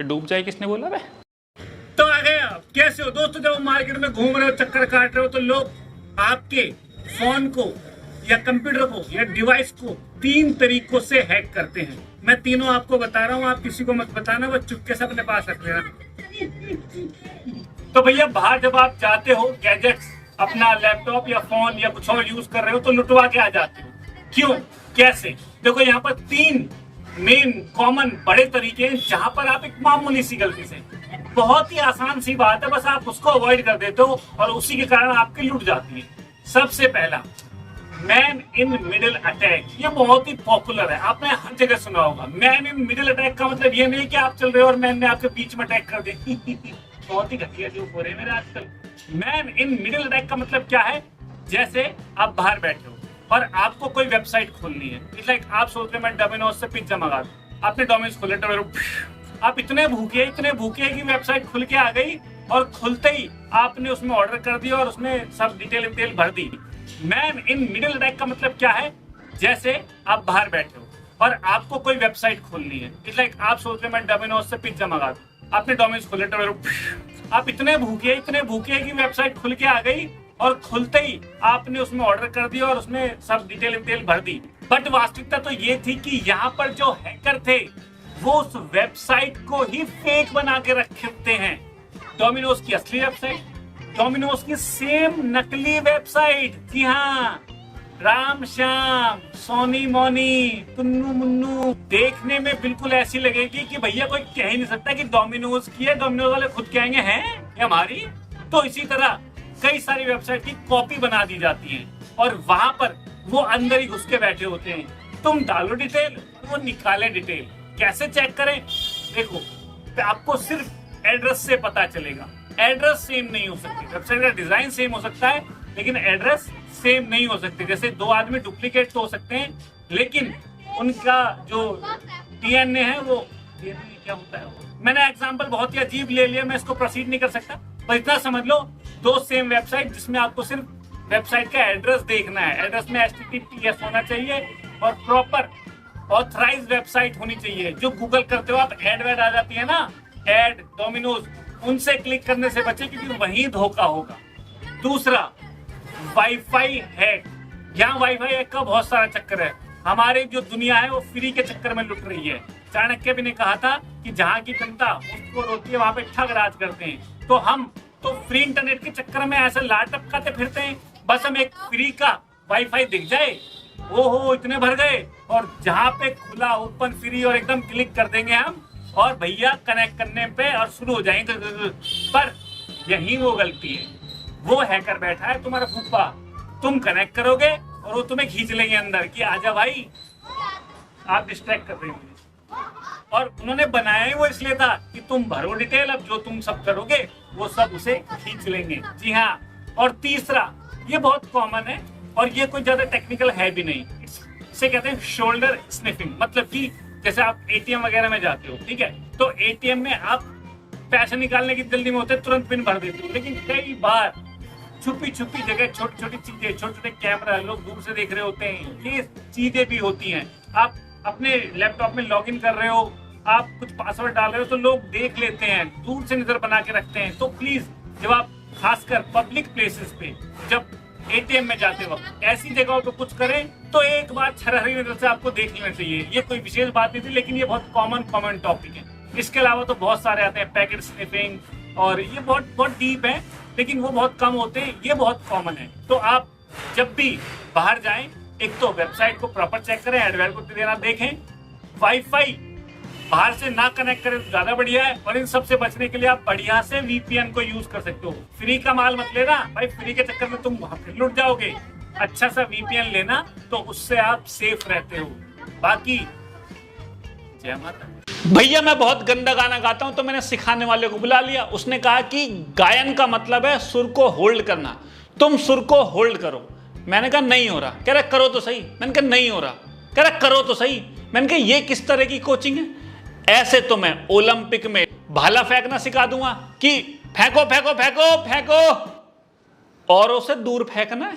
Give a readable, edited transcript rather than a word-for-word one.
डूब जाए किसने बोला बे? तो आ गए आप। कैसे हो दोस्तों? जब मार्केट में घूम रहे हो, चक्कर काट रहे हो, तो लोग आपके फोन को या कंप्यूटर को या डिवाइस को 3 तरीकों से हैक करते हैं। मैं तीनों आपको बता रहा हूँ, आप किसी को मत बताना, वो चुपके से अपने पास रख लेना। तो भैया बाहर जब आप जाते हो, गैजेट्स अपना लैपटॉप या फोन या कुछ और यूज कर रहे हो तो लुटवा के आ जाते हो। क्यों, कैसे? देखो यहाँ पर 3 मेन कॉमन बड़े तरीके हैं जहां पर आप एक मामूली सी गलती से, बहुत ही आसान सी बात है, बस आप उसको अवॉइड कर देते हो और उसी के कारण आपकी लूट जाती है। सबसे पहला, मैन इन मिडिल अटैक। ये बहुत ही पॉपुलर है, आपने हर जगह सुना होगा। मैन इन मिडिल अटैक का मतलब ये नहीं कि आप चल रहे हो और मैन ने आपके बीच में अटैक कर दिया। बहुत ही घटिया जो हो रहे हैं मेरे आजकल। मैन इन मिडिल अटैक का मतलब क्या है? जैसे आप बाहर बैठे हो और आपको कोई वेबसाइट खोलनी है। इट्स लाइक आप सोच रहे मैं डोमिनोज से पिज्जा मंगा दूं, आपने डोमिनोज खोले, आप इतने भूखे कि वेबसाइट खुल के आ गई और खुलते ही आपने उसमें ऑर्डर कर दिया और उसमें सब डिटेल भर दी। मैन इन मिडिल अटैक का मतलब क्या है? जैसे आप बाहर बैठे हो और आपको कोई वेबसाइट खोलनी है। इट्स लाइक आप सोच रहे मैं डोमिनोज से पिज्जा मंगा दूं, आपने डोमिनोज खोले, आप इतने भूखे कि वेबसाइट खुल के आ गई और खुलते ही आपने उसमें ऑर्डर कर दिया और उसमें सब डिटेल भर दी। बट वास्तविकता तो ये थी कि यहाँ पर जो हैकर थे वो उस वेबसाइट को ही फेक बना के रखते हैं। डोमिनोज की असली वेबसाइट, डोमिनोज की सेम नकली वेबसाइट। जी हाँ, राम श्याम, सोनी मोनी, टुन्नू मुन्नू देखने में बिल्कुल ऐसी लगेगी कि भैया कोई कह ही नहीं सकता कि डोमिनोज की है। डोमिनोज वाले खुद कहेंगे हैं ये हमारी। तो इसी तरह कई सारी वेबसाइट की कॉपी बना दी जाती है और वहां पर वो अंदर ही घुस के बैठे होते हैं। तुम डालो डिटेल, वो निकाले डिटेल। कैसे चेक करें? देखो, आपको सिर्फ एड्रेस से पता चलेगा। एड्रेस सेम नहीं हो सकती, वेबसाइट का डिजाइन सेम हो सकता है लेकिन एड्रेस सेम नहीं हो सकते। जैसे 2 आदमी डुप्लीकेट तो हो सकते हैं लेकिन उनका जो डीएनए है वो क्या होता है, मैंने एग्जांपल बहुत ही अजीब ले लिया, मैं इसको प्रोसीड नहीं कर सकता। पर इतना समझ लो, 2 सेम वेबसाइट जिसमें आपको सिर्फ वेबसाइट का एड्रेस देखना है। एड्रेस में HTTPS होना चाहिए और प्रॉपर ऑथराइज वेबसाइट होनी चाहिए। जो गूगल करते हो आप, एड वेड आ जाती है ना, एड, डोमिनोज, उनसे क्लिक करने से बचे क्योंकि वहीं धोखा होगा। दूसरा, वाईफाई हैक। यहाँ वाईफाई हैक का बहुत सारा चक्कर है। हमारी जो दुनिया है वो फ्री के चक्कर में लुट रही है। चाणक्य भी ने कहा था कि जहाँ की जनता उसको रोती है वहां पे ठग राज करते हैं। तो हम तो फ्री इंटरनेट के चक्कर में ऐसे लाट टपकाते फिरते हैं। बस हम एक फ्री का वाईफाई दिख जाए, ओहो इतने भर गए, और जहाँ पे खुला ओपन फ्री और एकदम क्लिक कर देंगे हम और भैया कनेक्ट करने पे और शुरू हो जाएंगे। पर यही वो गलती है, वो हैकर बैठा है तुम्हारा फूफा, तुम कनेक्ट करोगे और वो तुम्हें खींच लेंगे अंदर कि आजा भाई, आप डिस्ट्रैक्ट कर रहे हो। और उन्होंने बनाया ही वो इसलिए था कि तुम भरो डिटेल, अब जो तुम सब करोगे वो सब उसे खींच लेंगे। जी हाँ। और तीसरा, ये बहुत कॉमन है और ये कोई ज्यादा टेक्निकल है भी नहीं, इसे कहते हैं शोल्डर स्निफिंग। मतलब कि जैसे आप एटीएम वगैरह में जाते हो, ठीक है, तो एटीएम में आप पैसे निकालने की जल्दी में होते तुरंत पिन भर देते हो, लेकिन कई बार छुपी जगह छोटी छोटी चीजें, छोटे छोटे कैमरा, लोग दूर से देख रहे होते हैं, ये चीजें भी होती हैं। आप अपने लैपटॉप में लॉगिन कर रहे हो, आप कुछ पासवर्ड डाल रहे हो तो लोग देख लेते हैं, दूर से नजर बना के रखते हैं। तो प्लीज, जब आप खासकर पब्लिक प्लेसेस पे, जब एटीएम में जाते वक्त ऐसी जगहों पे कुछ करें तो एक बार छरहरी नजर से आपको देख लेना चाहिए। ये कोई विशेष बात नहीं थी लेकिन ये बहुत कॉमन टॉपिक है। इसके अलावा तो बहुत सारे आते हैं, पैकेट स्निफिंग, और ये बहुत डीप है लेकिन वो बहुत कम होते हैं, ये बहुत कॉमन है। तो आप जब भी बाहर जाएं, एक तो वेबसाइट को प्रॉपर चेक करें, एडवेयर को देना देखें, वाईफाई बाहर से ना कनेक्ट करें तो ज्यादा बढ़िया है। और इन सबसे बचने के लिए आप बढ़िया से VPN को यूज कर सकते हो। फ्री का माल मत लेना भाई, फ्री के चक्कर में तुम फिर लुट जाओगे। अच्छा सा VPN लेना तो उससे आप सेफ रहते हो। बाकी जय माता। भैया मैं बहुत गंदा गाना गाता हूं तो मैंने सिखाने वाले को बुला लिया। उसने कहा कि गायन का मतलब है सुर को होल्ड करना, तुम सुर को होल्ड करो। मैंने कहा नहीं हो रहा। कह रहा करो तो सही। मैंने कहा नहीं हो रहा। कह रहा करो तो सही। मैंने कहा ये किस तरह की कोचिंग है? ऐसे तो मैं ओलंपिक में भाला फेंकना सिखा दूंगा कि फेंको फेंको फेंको फेंको, औरों से दूर फेंकना है।